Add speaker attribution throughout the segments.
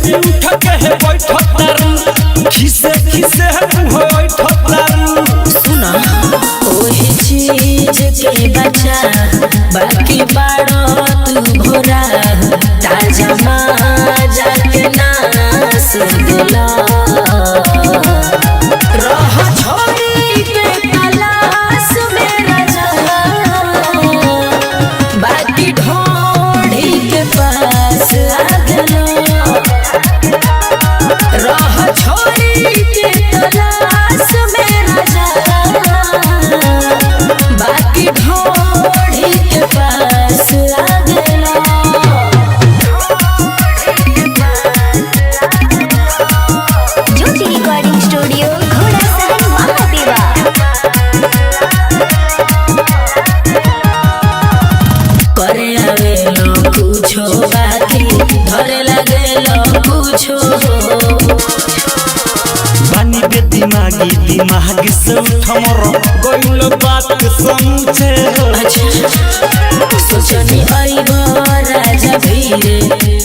Speaker 1: बेरी उठ के है बैठतारू खिसे खिसे है हो बैठतारू
Speaker 2: सुना ओही चीज के बचा बाकी बाड़ो तू भोरा ताजा माजा के नास दिला रह छोड़ी के तलाश में राजा बाकी ढोढ़ी के पास आ गलो रह छोड़ी के तलाश में राजा बाकी ढोढ़ी के पास आ गलो
Speaker 3: ज्योति रिकॉर्डिंग स्टूडियो घोड़ा सहन महादेवा।
Speaker 2: करे आवे लो कुछो बाकी धरे लगे लो कुछो
Speaker 1: बानी बे दिमाग से उठमर गइल बात समझे
Speaker 2: सोचनी आइब राजा भीरे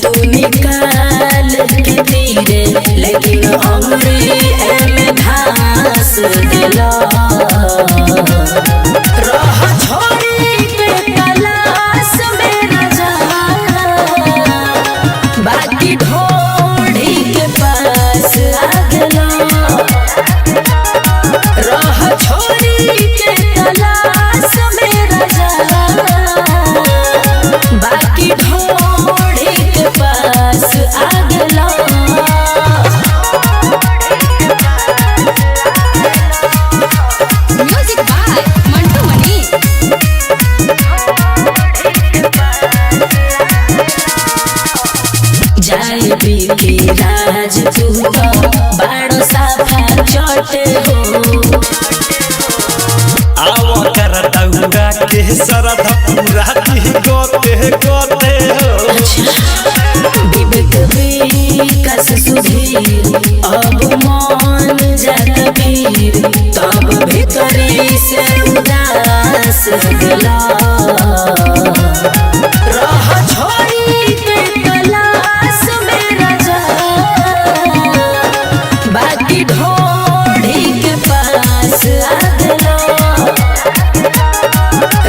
Speaker 2: तू निकाल के तीरे लेकिन अंगुरी एमे घास दिला रह छोड़ी के तलाश में राजा बाकी ढोढ़ी के पास आ गलो रह छोड़ी के तलाश में राजा बाकी ढोढ़ी के पास आ गलो
Speaker 3: म्यूजिक बाय मंटू मनी।
Speaker 2: जाए पी राज तू तो बाड़ो साफा चोटे हो
Speaker 1: आवा कर दौड़ा के सरध पूरा दी गोते गोते हो
Speaker 2: विवेक विकास सुधीर अब मन जात पीर तब भीतरी से उदास दिला रह छोड़ी के तलाश में राजा बाकी ढोढ़ी के पास आ गलो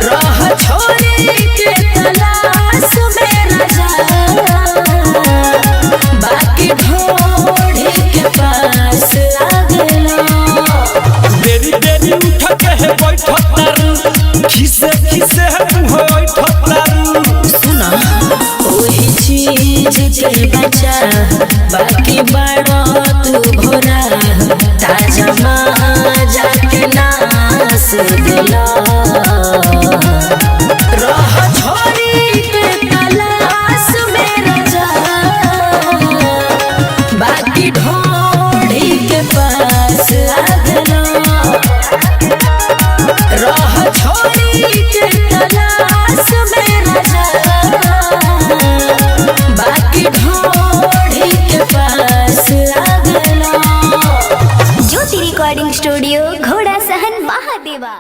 Speaker 2: रह छोड़ी के तलाश में राजा बाकी ढोढ़ी के पास आ गलो
Speaker 1: बेरी बेरी उठ के है बैठतारू खिसे खिसे है हो बैठतारू
Speaker 2: सुना ओही चीज के बचा बाकी बाड़ो तू भोरा ताजा माजा के नास दिला रह छोड़ी के तलाश में राजा बाकी ढोढ़ी के पास आ गलो रह छोड़ी के तलाश में राजा बाकी ढोढ़ी के पास आ गलो
Speaker 3: ज्योति रिकॉर्डिंग स्टूडियो घोड़ा सहन महादेवा।